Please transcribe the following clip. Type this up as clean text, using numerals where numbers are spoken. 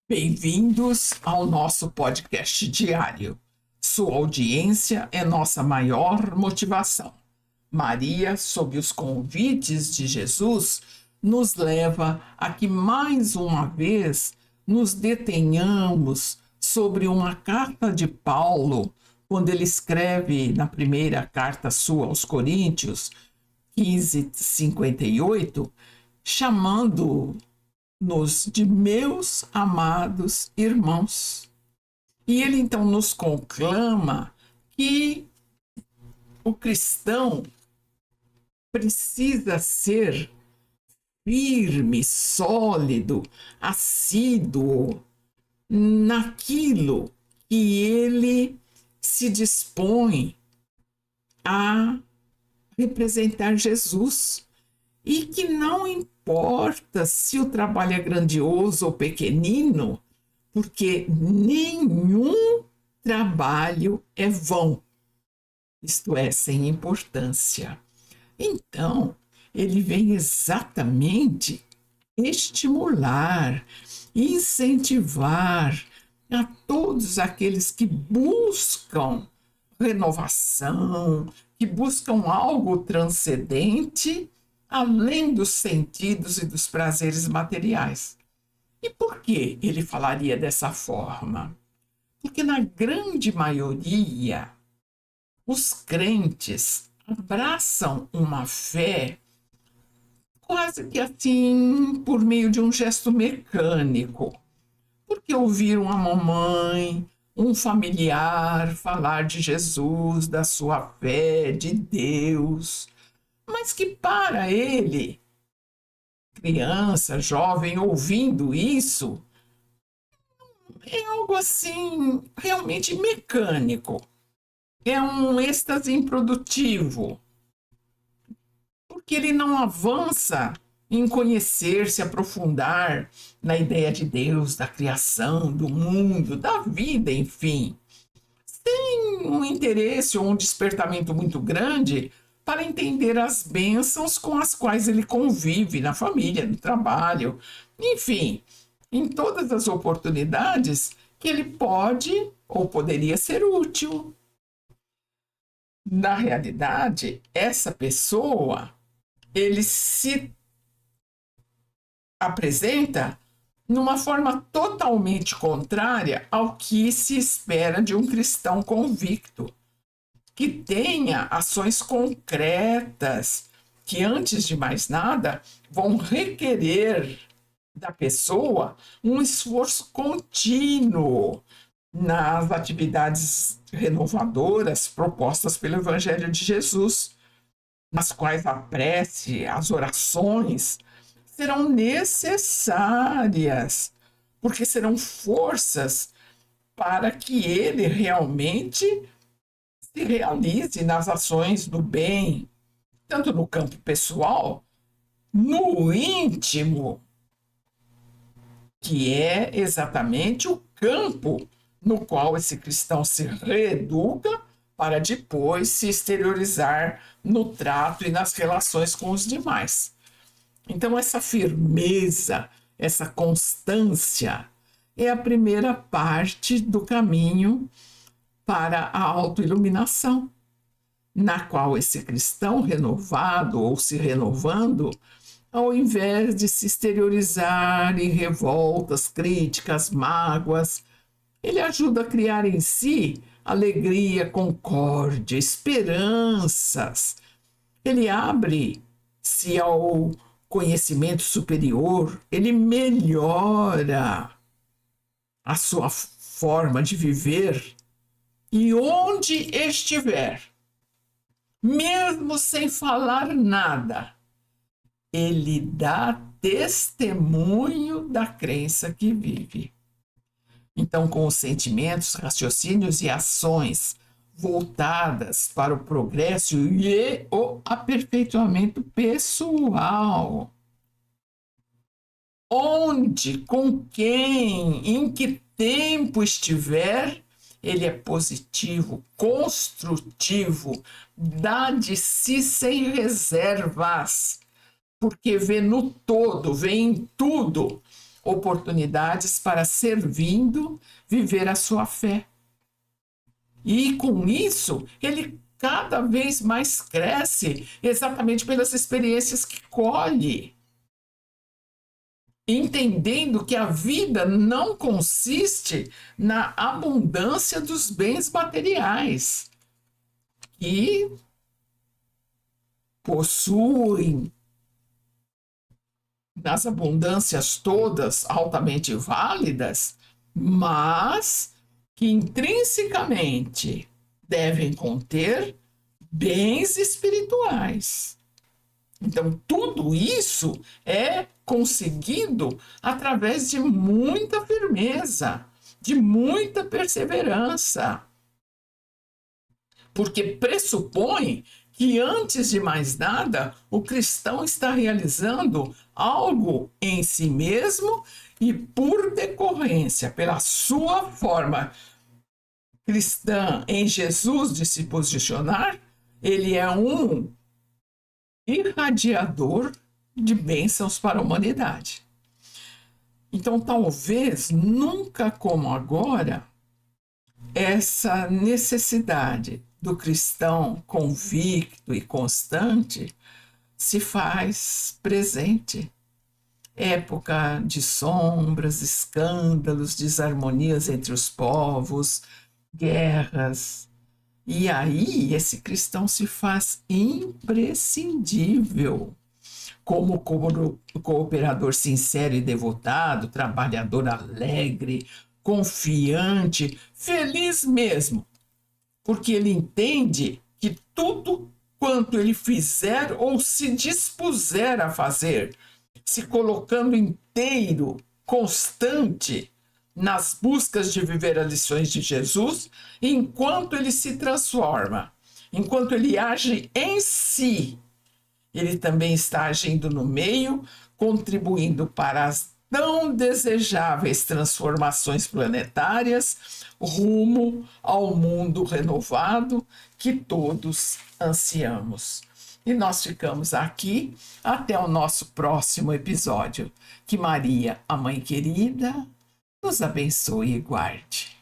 Bem-vindos ao nosso podcast diário. Sua audiência é nossa maior motivação. Maria, sob os convites de Jesus, nos leva a que mais uma vez nos detenhamos sobre uma carta de Paulo, quando ele escreve na primeira carta sua aos Coríntios, 15:58, chamando-nos de meus amados irmãos. E ele então nos conclama que o cristão precisa ser firme, sólido, assíduo naquilo que ele se dispõe a representar Jesus. E que não importa se o trabalho é grandioso ou pequenino, porque nenhum trabalho é vão, isto é, sem importância. Então, ele vem exatamente estimular, incentivar a todos aqueles que buscam renovação, que buscam algo transcendente, além dos sentidos e dos prazeres materiais. E por que ele falaria dessa forma? Porque na grande maioria, os crentes abraçam uma fé quase que assim, por meio de um gesto mecânico. Porque ouviram a mamãe, um familiar falar de Jesus, da sua fé, de Deus, mas que para ele, criança, jovem, ouvindo isso, é algo assim realmente mecânico. É um êxtase improdutivo, porque ele não avança em conhecer, se aprofundar na ideia de Deus, da criação, do mundo, da vida, enfim. Sem um interesse ou um despertamento muito grande para entender as bênçãos com as quais ele convive na família, no trabalho, enfim, em todas as oportunidades que ele pode ou poderia ser útil. Na realidade, essa pessoa, ele se apresenta numa forma totalmente contrária ao que se espera de um cristão convicto, que tenha ações concretas, que antes de mais nada vão requerer da pessoa um esforço contínuo nas atividades renovadoras propostas pelo Evangelho de Jesus, nas quais a prece, as orações serão necessárias, porque serão forças para que ele realmente se realize nas ações do bem, tanto no campo pessoal, no íntimo, que é exatamente o campo no qual esse cristão se reeduca para depois se exteriorizar no trato e nas relações com os demais. Então, essa firmeza, essa constância é a primeira parte do caminho para a autoiluminação, na qual esse cristão renovado ou se renovando, ao invés de se exteriorizar em revoltas, críticas, mágoas, ele ajuda a criar em si alegria, concórdia, esperanças. Ele abre-se ao conhecimento superior, ele melhora a sua forma de viver e onde estiver, mesmo sem falar nada, ele dá testemunho da crença que vive. Então, com os sentimentos, raciocínios e ações voltadas para o progresso e o aperfeiçoamento pessoal, onde, com quem, em que tempo estiver, ele é positivo, construtivo, dá de si sem reservas, porque vê no todo, vê em tudo oportunidades para, servindo, viver a sua fé. E com isso, ele cada vez mais cresce, exatamente pelas experiências que colhe, entendendo que a vida não consiste na abundância dos bens materiais, que possuem, nas abundâncias todas altamente válidas, mas que intrinsecamente devem conter bens espirituais. Então, tudo isso é conseguido através de muita firmeza, de muita perseverança, porque pressupõe que, antes de mais nada, o cristão está realizando algo em si mesmo e, por decorrência, pela sua forma cristã em Jesus de se posicionar, ele é um irradiador de bênçãos para a humanidade. Então, talvez nunca como agora, essa necessidade do cristão convicto e constante se faz presente. Época de sombras, escândalos, desarmonias entre os povos, guerras. E aí esse cristão se faz imprescindível como cooperador sincero e devotado, trabalhador alegre, confiante, feliz mesmo, porque ele entende que tudo quanto ele fizer ou se dispuser a fazer, se colocando inteiro, constante, nas buscas de viver as lições de Jesus, enquanto ele se transforma, enquanto ele age em si, ele também está agindo no meio, contribuindo para as tão desejáveis transformações planetárias rumo ao mundo renovado que todos ansiamos. E nós ficamos aqui até o nosso próximo episódio. Que Maria, a Mãe querida, nos abençoe e guarde.